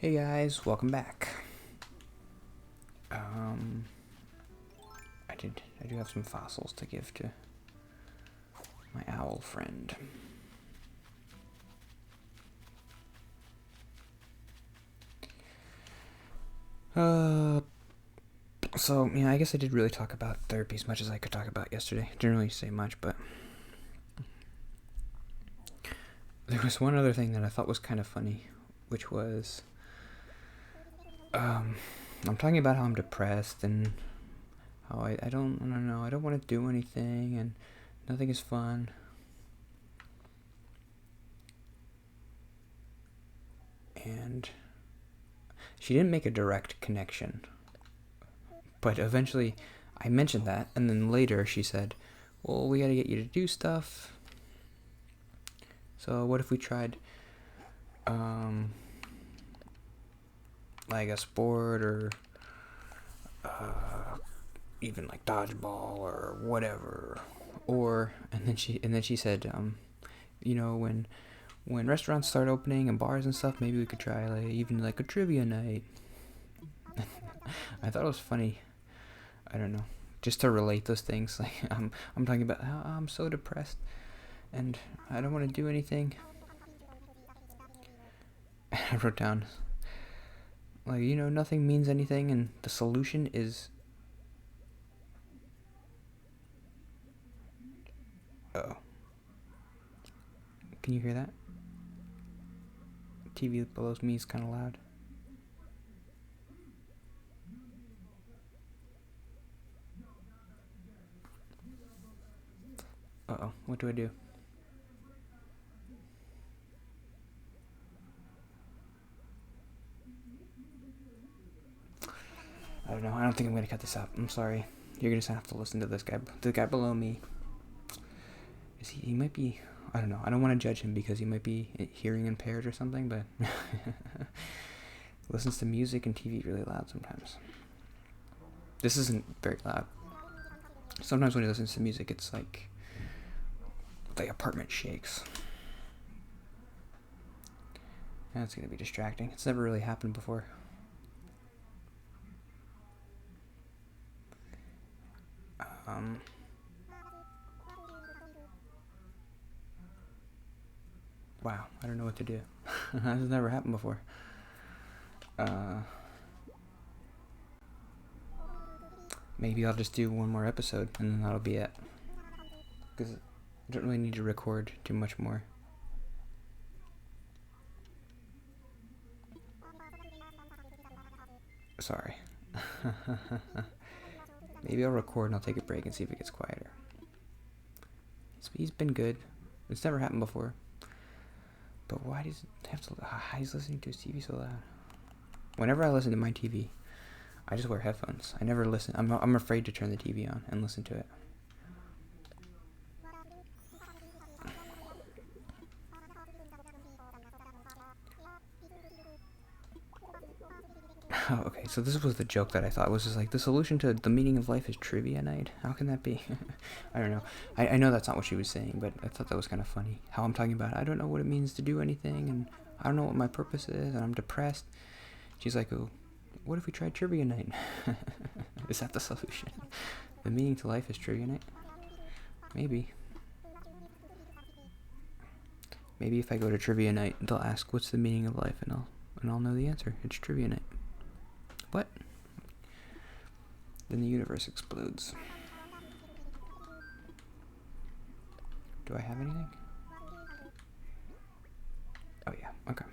Hey guys, welcome back. Um, I do have some fossils to give to my owl friend. So yeah, I guess I did really talk about therapy as much as I could talk about yesterday. Didn't really say much, but there was one other thing that I thought was kind of funny, which was, I'm talking about how I'm depressed and how I don't know, I don't want to do anything and nothing is fun. And she didn't make a direct connection. But eventually I mentioned that, and then later she said, well, we gotta get you to do stuff. So what if we tried, like a sport or even like dodgeball or whatever. And then she said, when restaurants start opening and bars and stuff, maybe we could try even like a trivia night. I thought it was funny. I don't know, just to relate those things. Like I'm talking about how I'm so depressed and I don't want to do anything. I wrote down, like, nothing means anything, and the solution is. Oh, can you hear that? TV below me is kind of loud. Uh-oh, what do I do? I don't know. I don't think I'm going to cut this up. I'm sorry. You're going to have to listen to this guy. The guy below me. He might be, I don't know. I don't want to judge him because he might be hearing impaired or something, but listens to music and TV really loud sometimes. This isn't very loud. Sometimes when he listens to music, it's like the apartment shakes. That's going to be distracting. It's never really happened before. Wow, I don't know what to do. This has never happened before. Maybe I'll just do one more episode and then that'll be it. Because I don't really need to record too much more. Sorry. Maybe I'll record and I'll take a break and see if it gets quieter. He's been good. It's never happened before. But why does it have to... he's listening to his TV so loud. Whenever I listen to my TV, I just wear headphones. I never listen. I'm afraid to turn the TV on and listen to it. Oh, okay, so this was the joke that I thought was just like, the solution to the meaning of life is trivia night? How can that be? I don't know. I know that's not what she was saying, but I thought that was kind of funny. How I'm talking about, I don't know what it means to do anything, and I don't know what my purpose is, and I'm depressed. She's like, oh, what if we tried trivia night? Is that the solution? The meaning to life is trivia night? Maybe. Maybe if I go to trivia night, they'll ask, what's the meaning of life, and I'll know the answer. It's trivia night. What? Then the universe explodes. Do I have anything? Oh yeah, okay.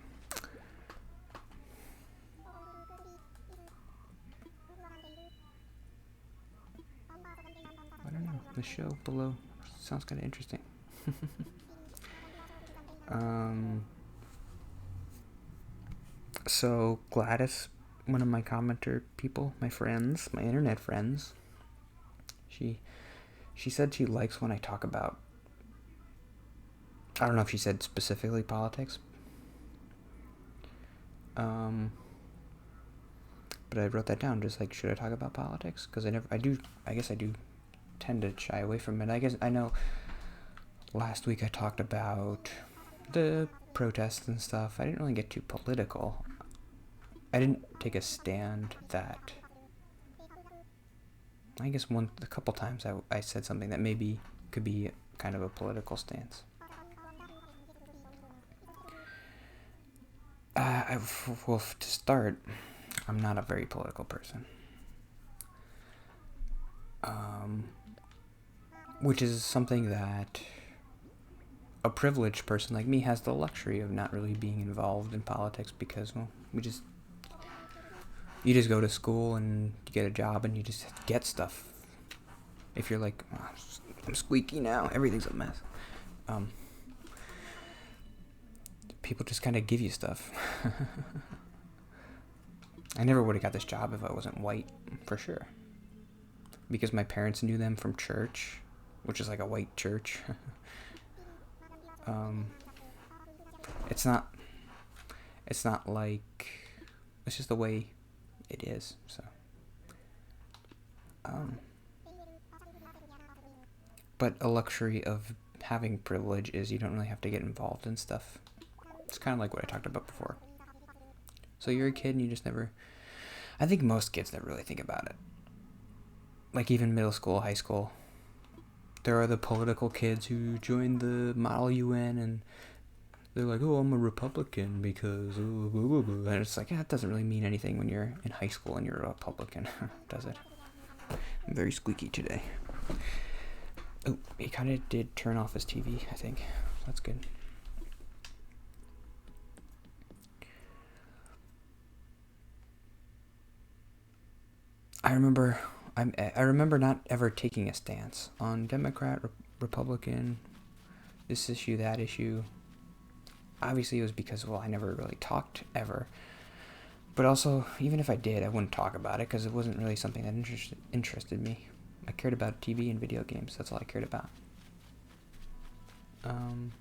I don't know. The show below sounds kind of interesting. So Gladys, one of my commenter people, my friends, my internet friends, she said she likes when I talk about, I don't know if she said specifically politics, but I wrote that down, just like, should I talk about politics? Because I guess I do tend to shy away from it. I know last week I talked about the protests and stuff. I didn't really get too political. I didn't take a stand that, I guess a couple times I said something that maybe could be kind of a political stance. Well, to start, I'm not a very political person. Which is something that a privileged person like me has the luxury of not really being involved in politics because, well, you just go to school and you get a job and you just get stuff. If you're like, oh, I'm squeaky now, everything's a mess. People just kind of give you stuff. I never would have got this job if I wasn't white, for sure. Because my parents knew them from church, which is like a white church. It's not like, it's just the way it is, so. But a luxury of having privilege is you don't really have to get involved in stuff. It's kind of like what I talked about before. So you're a kid and you just never, I think most kids never really think about it. Like even middle school, high school, there are the political kids who join the Model UN and they're like, oh, I'm a Republican because, blah, blah, blah. And it's like, that doesn't really mean anything when you're in high school and you're a Republican, does it? I'm very squeaky today. Oh, he kind of did turn off his TV, I think. That's good. I remember not ever taking a stance on Democrat, Republican, this issue, that issue. Obviously it was because, well, I never really talked ever. But also, even if I did, I wouldn't talk about it because it wasn't really something that interested me. I cared about TV and video games. That's all I cared about. And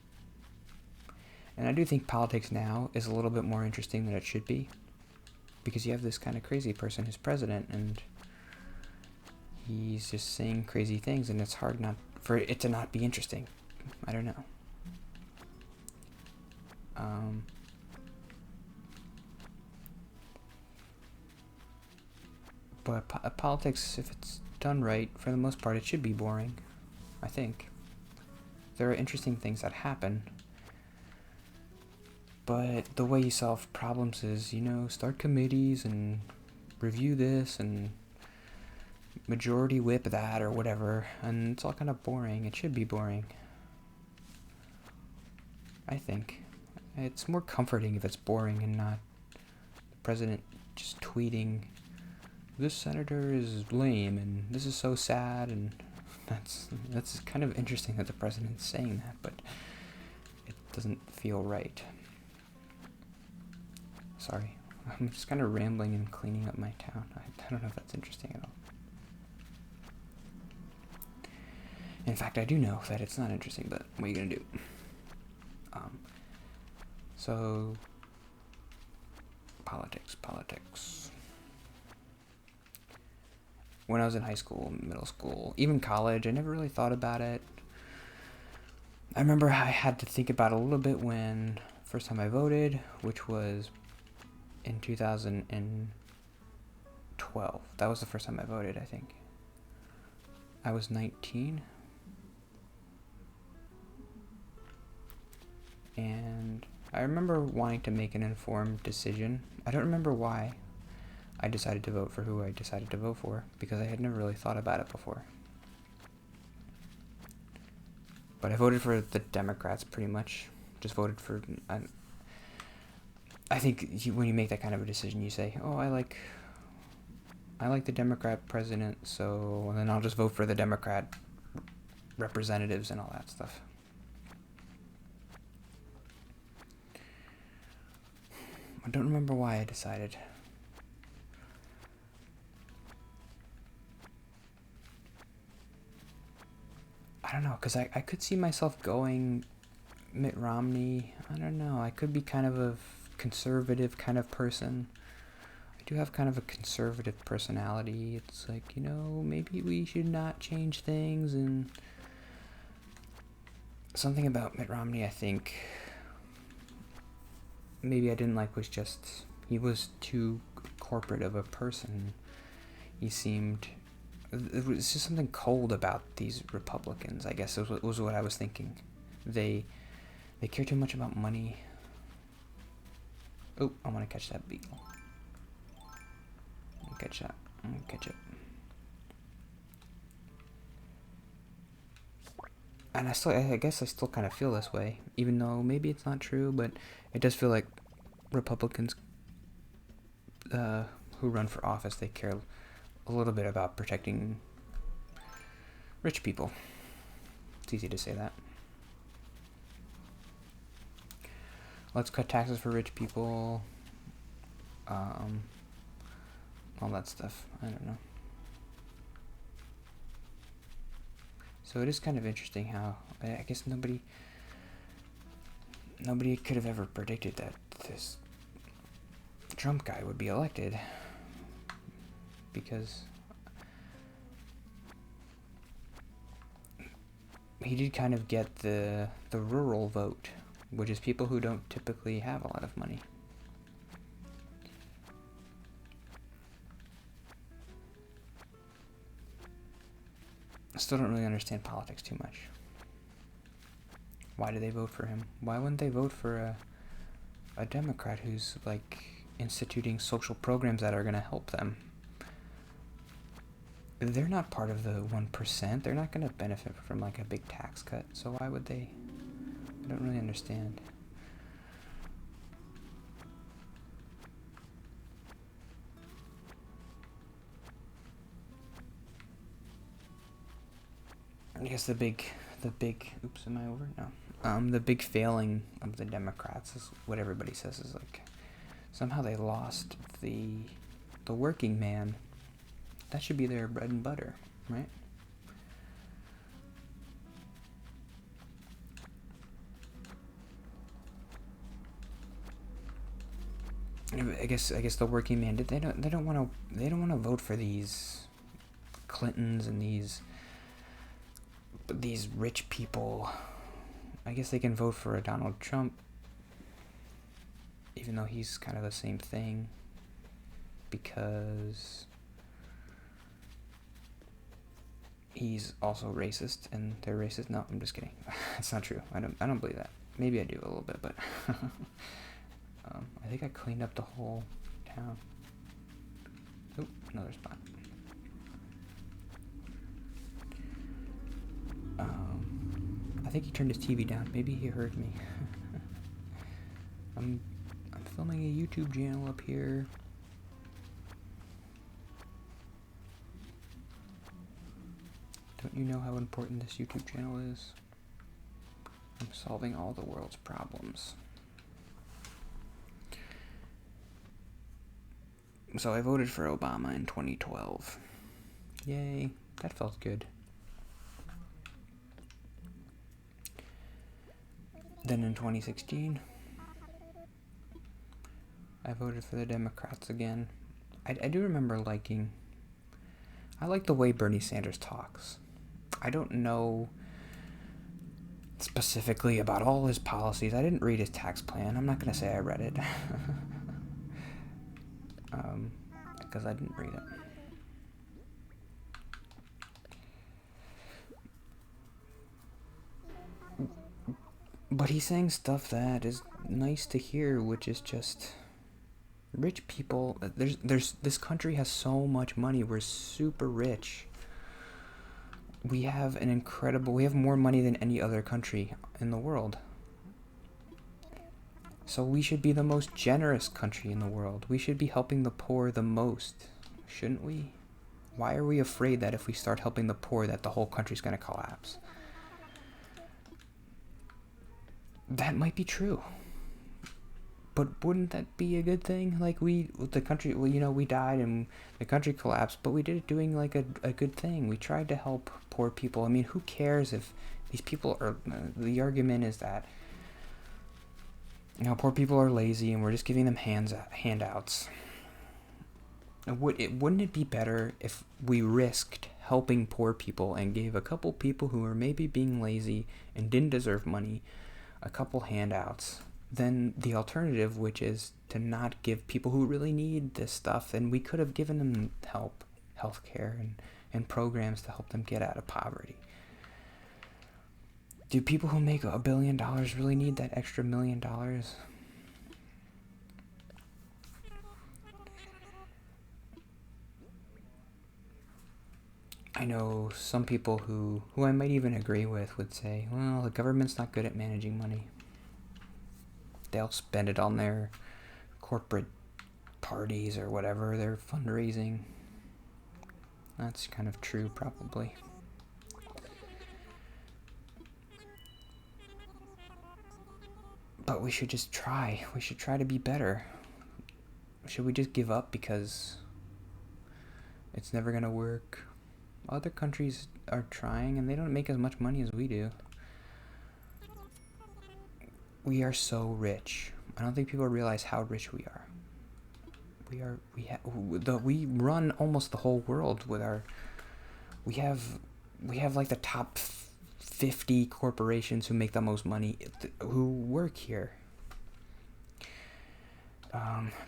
I do think politics now is a little bit more interesting than it should be. Because you have this kind of crazy person who's president and he's just saying crazy things and it's hard not for it to not be interesting. I don't know. But politics, if it's done right, for the most part, it should be boring, I think. There are interesting things that happen, but the way you solve problems is, start committees and review this and majority whip that or whatever, and it's all kind of boring. It should be boring, I think. It's more comforting if it's boring and not the president just tweeting, this senator is lame and this is so sad, and that's kind of interesting that the president's saying that, but it doesn't feel right. Sorry, I'm just kind of rambling and cleaning up my town. I don't know if that's interesting at all. In fact, I do know that it's not interesting, but what are you gonna do? So, politics. When I was in high school, middle school, even college, I never really thought about it. I remember I had to think about it a little bit when first time I voted, which was in 2012. That was the first time I voted, I think. I was 19. And I remember wanting to make an informed decision. I don't remember why I decided to vote for who I decided to vote for, because I had never really thought about it before. But I voted for the Democrats pretty much. Just voted for... I think when you make that kind of a decision, you say, oh, I like the Democrat president, so then I'll just vote for the Democrat representatives and all that stuff. I don't remember why I decided. I don't know, because I could see myself going Mitt Romney. I don't know, I could be kind of a conservative kind of person. I do have kind of a conservative personality. It's like, maybe we should not change things, and something about Mitt Romney, I think, maybe I didn't like was just He was too corporate of a person. He seemed... It was just something cold about these Republicans, I guess, was what I was thinking. They care too much about money. Oh, I want to catch that beetle. I'm gonna catch it. And I guess I still kind of feel this way, even though maybe it's not true, but it does feel like Republicans who run for office, they care a little bit about protecting rich people. It's easy to say that. Let's cut taxes for rich people. All that stuff. I don't know. So it is kind of interesting how, I guess nobody could have ever predicted that this Trump guy would be elected, because he did kind of get the rural vote, which is people who don't typically have a lot of money. I still don't really understand politics too much. Why do they vote for him? Why wouldn't they vote for a Democrat who's like instituting social programs that are going to help them? They're not part of the 1%. They're not going to benefit from like a big tax cut. So why would they? I don't really understand. I guess the big, oops, am I over? No. The big failing of the Democrats is what everybody says is like, somehow they lost the working man. That should be their bread and butter, right? I guess the working man, they don't want to vote for these Clintons and these rich people. I guess they can vote for a Donald Trump, even though he's kind of the same thing, because he's also racist and they're racist. No, I'm just kidding. It's not true. I don't believe that. Maybe I do a little bit, but I think I cleaned up the whole town. Oh, another spot. I think he turned his TV down. Maybe he heard me. I'm filming a YouTube channel up here. Don't you know how important this YouTube channel is? I'm solving all the world's problems. So I voted for Obama in 2012. Yay, that felt good. Then in 2016, I voted for the Democrats again. I do remember I like the way Bernie Sanders talks. I don't know specifically about all his policies. I didn't read his tax plan. I'm not going to say I read it. Because I didn't read it. But he's saying stuff that is nice to hear, which is just rich people. This country has so much money. We're super rich. We have more money than any other country in the world. So we should be the most generous country in the world. We should be helping the poor the most, shouldn't we? Why are we afraid that if we start helping the poor that the whole country's going to collapse? That might be true. But wouldn't that be a good thing? Like we died and the country collapsed, but we did it doing like a good thing. We tried to help poor people. I mean, who cares if these people are, the argument is that, poor people are lazy and we're just giving them handouts. Wouldn't it be better if we risked helping poor people and gave a couple people who are maybe being lazy and didn't deserve money a couple handouts, than the alternative, which is to not give people who really need this stuff. And we could have given them help, healthcare, and programs to help them get out of poverty. Do people who make $1 billion really need that extra $1 million? I know some people who I might even agree with would say, well, the government's not good at managing money. They'll spend it on their corporate parties or whatever, their fundraising. That's kind of true, probably. But we should just try. We should try to be better. Should we just give up because it's never going to work? Other countries are trying and they don't make as much money as we do. We are so rich. I don't think people realize how rich we are. We run almost the whole world with our. We have like the top 50 corporations who make the most money who work here.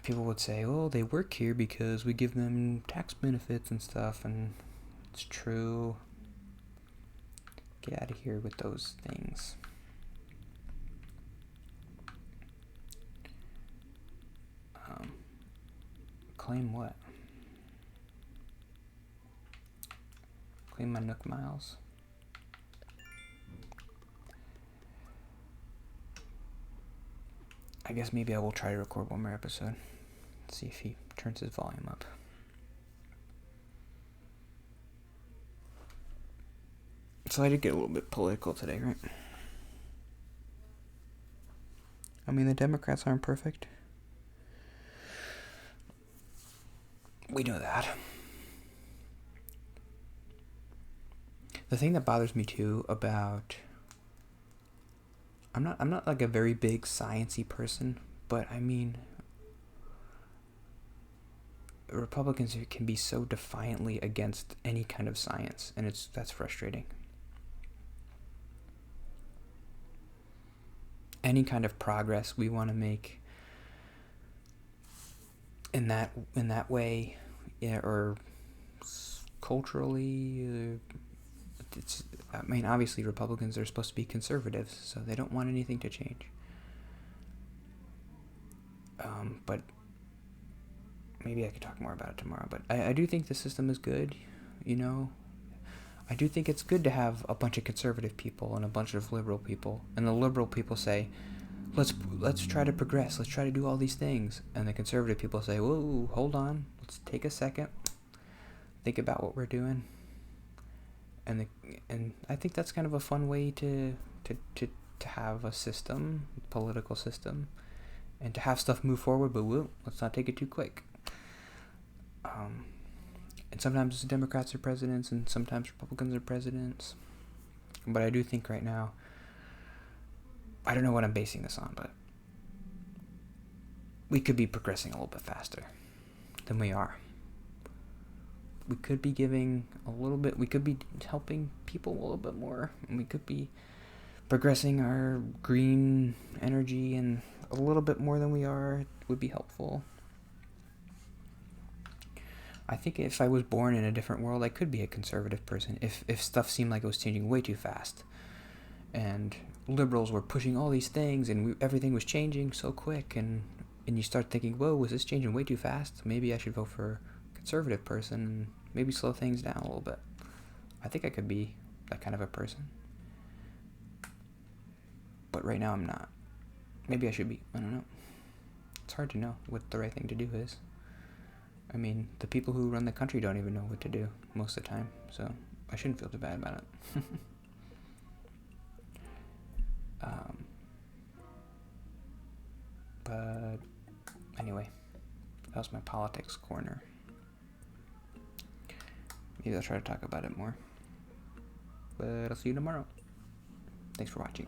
People would say, "Oh, they work here because we give them tax benefits and stuff," and it's true. Get out of here with those things. Claim what? Claim my Nook miles. I guess maybe I will try to record one more episode. See if he turns his volume up. So I did get a little bit political today, right? I mean, the Democrats aren't perfect. We know that. The thing that bothers me too about I'm not like a very big sciencey person, but I mean Republicans can be so defiantly against any kind of science, and that's frustrating. Any kind of progress we want to make in that way, yeah, or culturally, I mean, obviously Republicans are supposed to be conservatives, so they don't want anything to change. But maybe I could talk more about it tomorrow. But I do think the system is good, you know. I do think it's good to have a bunch of conservative people and a bunch of liberal people. And the liberal people say, let's try to progress. Let's try to do all these things. And the conservative people say, whoa, hold on. Let's take a second. Think about what we're doing. And I think that's kind of a fun way to have a system, political system, and to have stuff move forward. But let's not take it too quick. And sometimes Democrats are presidents, and sometimes Republicans are presidents. But I do think right now, I don't know what I'm basing this on, but we could be progressing a little bit faster than we are. We could be giving a little bit, we could be helping people a little bit more, and we could be progressing our green energy and a little bit more than we are would be helpful. I think if I was born in a different world, I could be a conservative person if stuff seemed like it was changing way too fast. And liberals were pushing all these things and everything was changing so quick. And you start thinking, whoa, was this changing way too fast? Maybe I should vote for a conservative person and maybe slow things down a little bit. I think I could be that kind of a person. But right now I'm not. Maybe I should be. I don't know. It's hard to know what the right thing to do is. I mean, the people who run the country don't even know what to do most of the time, so I shouldn't feel too bad about it. But anyway, that was my politics corner. Maybe I'll try to talk about it more. But I'll see you tomorrow. Thanks for watching.